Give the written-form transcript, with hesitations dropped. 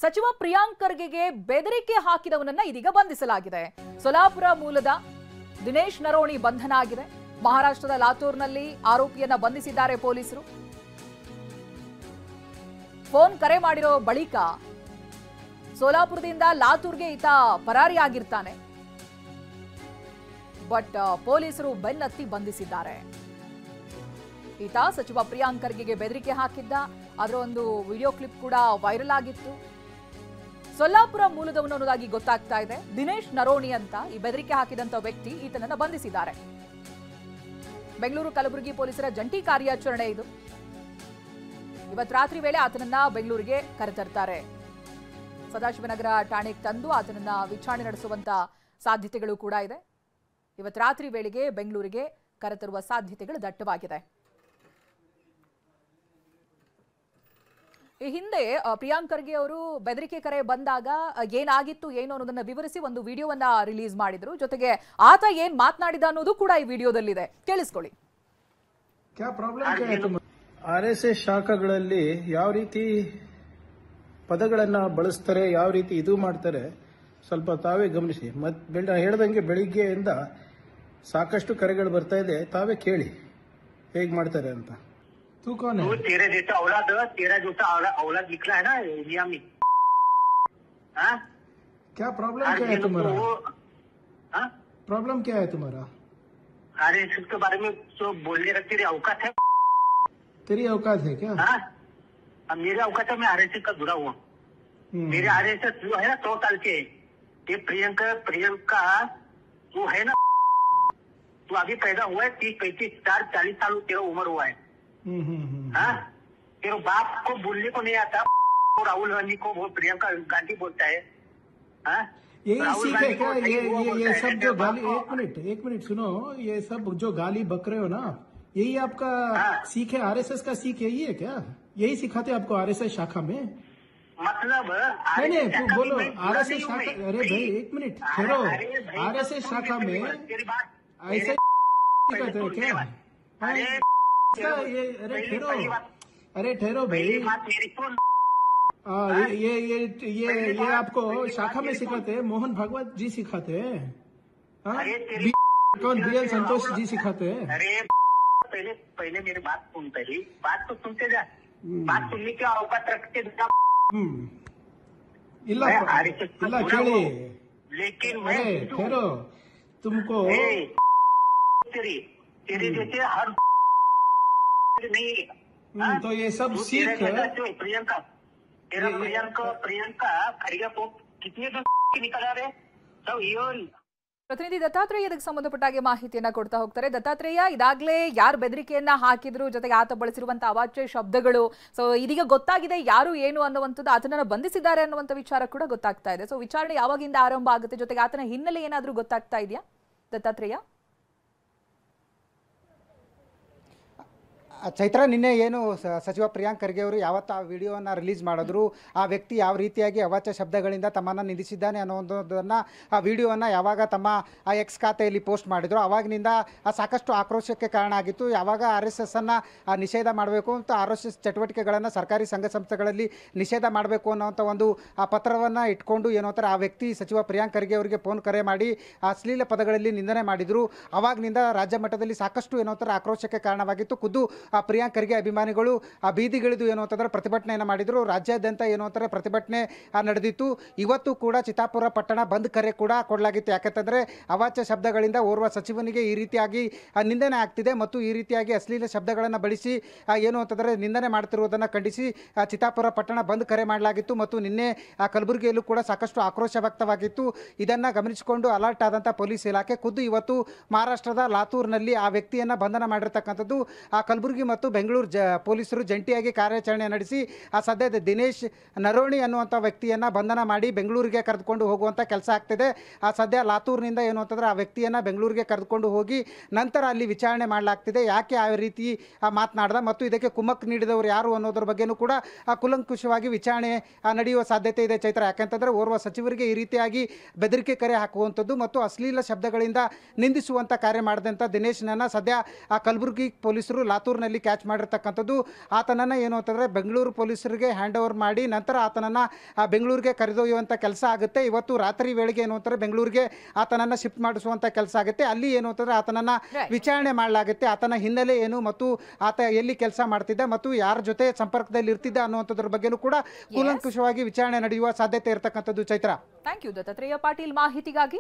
ಸಚಿವ ಪ್ರಿಯಾಂಕ್ ಖರ್ಗೆಗೆ ಬೆದರಿಕೆ ಹಾಕಿದವನನ್ನ ಇದೀಗ ಬಂಧಿಸಲಾಗಿದೆ. ಸೊಲಾಪುರ ಮೂಲದ ದಿನೇಶ್ ನರೋಣಿ ಬಂಧನ ಆಗಿದೆ. ಮಹಾರಾಷ್ಟ್ರದ ಲಾತೂರ್ನಲ್ಲಿ ಆರೋಪಿಯನ್ನ ಬಂಧಿಸಿದ್ದಾರೆ ಪೊಲೀಸರು. ಫೋನ್ ಕರೆ ಮಾಡಿರೋ ಬಳಿಕ ಸೋಲಾಪುರದಿಂದ ಲಾತೂರ್ಗೆ ಈತ ಪರಾರಿಯಾಗಿರ್ತಾನೆ. ಬಟ್ ಪೊಲೀಸರು ಬೆನ್ನತ್ತಿ ಬಂಧಿಸಿದ್ದಾರೆ. ಈತ ಸಚಿವ ಪ್ರಿಯಾಂಕ್ ಖರ್ಗೆಗೆ ಬೆದರಿಕೆ ಹಾಕಿದ್ದ. ಅದರ ಒಂದು ವಿಡಿಯೋ ಕ್ಲಿಪ್ ಕೂಡ ವೈರಲ್ ಆಗಿತ್ತು. ಸೊಲ್ಲಾಪುರ ಮೂಲದವನು ಅನ್ನೋದಾಗಿ ಗೊತ್ತಾಗ್ತಾ ಇದೆ. ದಿನೇಶ್ ನರೋಣಿ ಅಂತ ಈ ಬೆದರಿಕೆ ಹಾಕಿದಂತ ವ್ಯಕ್ತಿ ಈತನನ್ನ ಬಂಧಿಸಿದ್ದಾರೆ. ಬೆಂಗಳೂರು ಕಲಬುರಗಿ ಪೊಲೀಸರ ಜಂಟಿ ಕಾರ್ಯಾಚರಣೆ ಇದು. ಇವತ್ತು ರಾತ್ರಿ ವೇಳೆ ಆತನನ್ನ ಬೆಂಗಳೂರಿಗೆ ಕರೆತರ್ತಾರೆ. ಸದಾಶಿವನಗರ ಠಾಣೆಗೆ ತಂದು ಆತನನ್ನ ವಿಚಾರಣೆ ನಡೆಸುವಂತ ಸಾಧ್ಯತೆಗಳು ಕೂಡ ಇದೆ. ಇವತ್ತು ರಾತ್ರಿ ವೇಳೆಗೆ ಬೆಂಗಳೂರಿಗೆ ಕರೆತರುವ ಸಾಧ್ಯತೆಗಳು ದಟ್ಟವಾಗಿದೆ. ಈ ಹಿಂದೆ ಪ್ರಿಯಾಂಕ್ ಖರ್ಗೆ ಅವರು ಬೆದರಿಕೆ ಕರೆ ಬಂದಾಗ ಏನಾಗಿತ್ತು ಏನು ಅನ್ನೋದನ್ನ ವಿವರಿಸಿ ಒಂದು ವಿಡಿಯೋವನ್ನ ರಿಲೀಸ್ ಮಾಡಿದ್ರು. ಜೊತೆಗೆ ಆತ ಏನ್ ಮಾತನಾಡಿದ ಅನ್ನೋದು ಕೂಡ ಈ ವಿಡಿಯೋದಲ್ಲಿದೆ. ಕೇಳಿಸ್ಕೊಳ್ಳಿ. ಆರ್ಎಸ್ಎಸ್ ಶಾಖೆಗಳಲ್ಲಿ ಯಾವ ರೀತಿ ಪದಗಳನ್ನ ಬಳಸ್ತಾರೆ, ಯಾವ ರೀತಿ ಇದು ಮಾಡ್ತಾರೆ ಸ್ವಲ್ಪ ತಾವೇ ಗಮನಿಸಿ. ಮತ್ತೆ ಹೇಳ್ದಂಗೆ ಬೆಳಿಗ್ಗೆಯಿಂದ ಸಾಕಷ್ಟು ಕರೆಗಳು ಬರ್ತಾ ಇದೆ, ತಾವೇ ಕೇಳಿ ಹೇಗ್ ಮಾಡ್ತಾರೆ ಅಂತ. तू कौन है? तेरे जैसा औलाद निकला है ना इंडिया में. क्या प्रॉब्लम क्या है तुम्हारा? प्रॉब्लम क्या है तुम्हारा? अरे इसके बारे में तो बोलने का तेरी औकात है? तेरी औकात है क्या? अब मेरे औकात है, मैं आरएसएस का जुड़ा हुआ. मेरे आरएसएस जो है ना 100 साल के. ये प्रियंका जो है ना, तू अभी पैदा हुआ है 30, 35, 40 साल तेरा उम्र हुआ है. तेरे बाप को बोलने को नहीं आता. राहुल गांधी को प्रियंका गांधी बोलता है. यही सीख है क्या? ये सब जो गाली, एक मिनट सुनो, ये सब जो गाली बक रहे हो ना, यही आपका सीख है? आरएसएस का सीख यही है क्या? यही सिखाते आपको आरएसएस शाखा में? मतलब नहीं बोलो आरएसएस शाखा. अरे भाई एक मिनट ठहरो. आरएसएस शाखा में ऐसे सिखाते हैं क्या? अरे ठहरो भाई. ये आपको शाखा में सिखाते हैं? मोहन भागवत जी सिखाते हैं? कौन? बीएल संतोष जी सिखाते हैं? अरे पहले मेरी बात सुन. पहले बात तो सुनते जा. बात सुनने की औकात रखते जा. ಇಲ್ಲ ಕೇಳಿ. लेकिन ठहरो. तुमको तेरे जैसे हर नहीं. तो ये सब सीख प्रियंका खरीदा को कितने निकल रहे सब. ಪ್ರತಿನಿಧಿ ದತ್ತಾತ್ರೇಯ ಇದಕ್ಕೆ ಸಂಬಂಧಪಟ್ಟ ಹಾಗೆ ಮಾಹಿತಿಯನ್ನ ಕೊಡ್ತಾ ಹೋಗ್ತಾರೆ. ದತ್ತಾತ್ರೇಯ, ಇದಾಗಲೇ ಯಾರು ಬೆದರಿಕೆಯನ್ನ ಹಾಕಿದ್ರು, ಜೊತೆಗೆ ಆತ ಬಳಸಿರುವಂತಹ ಅವಾಚ್ಯ ಶಬ್ದಗಳು, ಸೊ ಇದೀಗ ಗೊತ್ತಾಗಿದೆ ಯಾರು ಏನು ಅನ್ನುವಂಥದ್ದು, ಆತನನ್ನ ಬಂಧಿಸಿದ್ದಾರೆ ಅನ್ನುವಂಥ ವಿಚಾರ ಕೂಡ ಗೊತ್ತಾಗ್ತಾ ಇದೆ. ಸೊ ವಿಚಾರಣೆ ಯಾವಾಗಿಂದ ಆರಂಭ ಆಗುತ್ತೆ, ಜೊತೆಗೆ ಆತನ ಹಿನ್ನೆಲೆ ಏನಾದ್ರೂ ಗೊತ್ತಾಗ್ತಾ ಇದೆಯಾ ದತ್ತಾತ್ರೇಯ? ಚೈತ್ರ, ನಿನ್ನೆ ಏನು ಸಚಿವ ಪ್ರಿಯಾಂಕ್ ಖರ್ಗೆ ಅವರು ಯಾವತ್ತು ಆ ವಿಡಿಯೋವನ್ನು ರಿಲೀಸ್ ಮಾಡಿದ್ರು, ಆ ವ್ಯಕ್ತಿ ಯಾವ ರೀತಿಯಾಗಿ ಅವಾಚ್ಯ ಶಬ್ದಗಳಿಂದ ತಮ್ಮನ್ನು ನಿಂದಿಸಿದ್ದಾನೆ ಅನ್ನೋದನ್ನು ಆ ವಿಡಿಯೋವನ್ನು ಯಾವಾಗ ತಮ್ಮ ಆ ಎಕ್ಸ್ ಖಾತೆಯಲ್ಲಿ ಪೋಸ್ಟ್ ಮಾಡಿದ್ರು, ಆವಾಗಿನಿಂದ ಸಾಕಷ್ಟು ಆಕ್ರೋಶಕ್ಕೆ ಕಾರಣ ಆಗಿತ್ತು. ಯಾವಾಗ RSSನ್ನು ನಿಷೇಧ ಮಾಡಬೇಕು ಅಂತ, RSS ಚಟುವಟಿಕೆಗಳನ್ನು ಸರ್ಕಾರಿ ಸಂಘ ಸಂಸ್ಥೆಗಳಲ್ಲಿ ನಿಷೇಧ ಮಾಡಬೇಕು ಅನ್ನೋಂಥ ಒಂದು ಆ ಪತ್ರವನ್ನು ಇಟ್ಕೊಂಡು ಏನೋ ಥರ ಆ ವ್ಯಕ್ತಿ ಸಚಿವ ಪ್ರಿಯಾಂಕ್ ಖರ್ಗೆ ಅವರಿಗೆ ಫೋನ್ ಕರೆ ಮಾಡಿ ಅಶ್ಲೀಲ ಪದಗಳಲ್ಲಿ ನಿಂದನೆ ಮಾಡಿದರು. ಆವಾಗಿನಿಂದ ರಾಜ್ಯ ಮಟ್ಟದಲ್ಲಿ ಸಾಕಷ್ಟು ಏನೋ ಥರ ಆಕ್ರೋಶಕ್ಕೆ ಕಾರಣವಾಗಿತ್ತು. ಖುದ್ದು ಆ ಪ್ರಿಯಾಂಕ್ ಖರ್ಗೆ ಅಭಿಮಾನಿಗಳು ಆ ಬೀದಿಗಿಳಿದು ಏನೋ ಅಂತಂದ್ರೆ ಪ್ರತಿಭಟನೆಯನ್ನು ಮಾಡಿದರು. ರಾಜ್ಯಾದ್ಯಂತ ಏನೋ ಅಂತಾರೆ ಪ್ರತಿಭಟನೆ ನಡೆದಿತ್ತು. ಇವತ್ತು ಕೂಡ ಚಿತ್ತಾಪುರ ಪಟ್ಟಣ ಬಂದ್ ಕರೆ ಕೂಡ ಕೊಡಲಾಗಿತ್ತು. ಯಾಕಂತಂದರೆ ಅವಾಚ್ಯ ಶಬ್ದಗಳಿಂದ ಓರ್ವ ಸಚಿವನಿಗೆ ಈ ರೀತಿಯಾಗಿ ನಿಂದನೆ ಆಗ್ತಿದೆ ಮತ್ತು ಈ ರೀತಿಯಾಗಿ ಅಶ್ಲೀಲ ಶಬ್ದಗಳನ್ನು ಬಳಸಿ ಏನು ಅಂತಂದರೆ ನಿಂದನೆ ಮಾಡ್ತಿರುವುದನ್ನು ಖಂಡಿಸಿ ಚಿತ್ತಾಪುರ ಪಟ್ಟಣ ಬಂದ್ ಕರೆ ಮಾಡಲಾಗಿತ್ತು. ಮತ್ತು ನಿನ್ನೆ ಕಲಬುರಗಿಯಲ್ಲೂ ಕೂಡ ಸಾಕಷ್ಟು ಆಕ್ರೋಶ ವ್ಯಕ್ತವಾಗಿತ್ತು. ಇದನ್ನು ಗಮನಿಸಿಕೊಂಡು ಅಲರ್ಟ್ ಆದಂಥ ಪೊಲೀಸ್ ಇಲಾಖೆ ಖುದ್ದು ಇವತ್ತು ಮಹಾರಾಷ್ಟ್ರದ ಲಾತೂರ್ನಲ್ಲಿ ಆ ವ್ಯಕ್ತಿಯನ್ನು ಬಂಧನ ಮಾಡಿರ್ತಕ್ಕಂಥದ್ದು. ಆ ಕಲಬುರಗಿ ಮತ್ತು ಬೆಂಗಳೂರು ಪೊಲೀಸರು ಜಂಟಿಯಾಗಿ ಕಾರ್ಯಾಚರಣೆ ನಡೆಸಿ ಆ ಸದ್ಯದ ದಿನೇಶ್ ನರೋಣಿ ಅನ್ನುವಂಥ ವ್ಯಕ್ತಿಯನ್ನು ಬಂಧನ ಮಾಡಿ ಬೆಂಗಳೂರಿಗೆ ಕರೆದುಕೊಂಡು ಹೋಗುವಂಥ ಕೆಲಸ ಆಗ್ತಿದೆ. ಆ ಸದ್ಯ ಲಾತೂರಿನಿಂದ ಏನು ಅಂತಂದರೆ ಆ ವ್ಯಕ್ತಿಯನ್ನು ಬೆಂಗಳೂರಿಗೆ ಕರೆದುಕೊಂಡು ಹೋಗಿ ನಂತರ ಅಲ್ಲಿ ವಿಚಾರಣೆ ಮಾಡಲಾಗ್ತಿದೆ. ಯಾಕೆ ಆ ರೀತಿ ಮಾತನಾಡ್ದ ಮತ್ತು ಇದಕ್ಕೆ ಕುಮ್ಮಕ್ಕು ನೀಡಿದವರು ಯಾರು ಅನ್ನೋದ್ರ ಬಗ್ಗೆಯೂ ಕೂಡ ಕೂಲಂಕುಷವಾಗಿ ವಿಚಾರಣೆ ನಡೆಯುವ ಸಾಧ್ಯತೆ ಇದೆ ಚೈತ್ರ. ಯಾಕೆಂತಂದರೆ ಓರ್ವ ಸಚಿವರಿಗೆ ಈ ರೀತಿಯಾಗಿ ಬೆದರಿಕೆ ಕರೆ ಹಾಕುವಂಥದ್ದು ಮತ್ತು ಅಶ್ಲೀಲ ಶಬ್ದಗಳಿಂದ ನಿಂದಿಸುವಂಥ ಕಾರ್ಯ ಮಾಡಿದಂಥ ದಿನೇಶ್ನನ್ನು ಸದ್ಯ ಆ ಕಲಬುರಗಿ ಪೊಲೀಸರು ಲಾತೂರಿನಲ್ಲಿ ನಲ್ಲಿ ಕ್ಯಾಚ್ ಮಾಡಿರ್ತಕ್ಕಂಥದ್ದು. ಆತನನ್ನು ಏನು ಅಂತಂದರೆ ಬೆಂಗಳೂರು ಪೊಲೀಸರಿಗೆ ಹ್ಯಾಂಡ್ ಓವರ್ ಮಾಡಿ ನಂತರ ಆತನನ್ನು ಬೆಂಗಳೂರಿಗೆ ಕರೆದೊಯ್ಯುವಂಥ ಕೆಲಸ ಆಗುತ್ತೆ. ಇವತ್ತು ರಾತ್ರಿ ವೇಳೆಗೆ ಏನು ಅಂತಾರೆ ಬೆಂಗಳೂರಿಗೆ ಆತನನ್ನು ಶಿಫ್ಟ್ ಮಾಡಿಸುವಂಥ ಕೆಲಸ ಆಗುತ್ತೆ. ಅಲ್ಲಿ ಏನು ಅಂತಂದರೆ ಆತನನ್ನು ವಿಚಾರಣೆ ಮಾಡಲಾಗುತ್ತೆ. ಆತನ ಹಿನ್ನೆಲೆ ಏನು ಮತ್ತು ಆತ ಎಲ್ಲಿ ಕೆಲಸ ಮಾಡ್ತಿದ್ದ ಮತ್ತು ಯಾರ ಜೊತೆ ಸಂಪರ್ಕದಲ್ಲಿ ಇರ್ತಿದ್ದ ಅನ್ನುವಂಥದ್ರ ಬಗ್ಗೆನೂ ಕೂಡ ಕೂಲಂಕುಷವಾಗಿ ವಿಚಾರಣೆ ನಡೆಯುವ ಸಾಧ್ಯತೆ ಇರತಕ್ಕಂಥದ್ದು. ಚೈತ್ರ, ಥ್ಯಾಂಕ್ ಯು ದತ್ತಾತ್ರೇಯ ಪಾಟೀಲ್ ಮಾಹಿತಿಗಾಗಿ.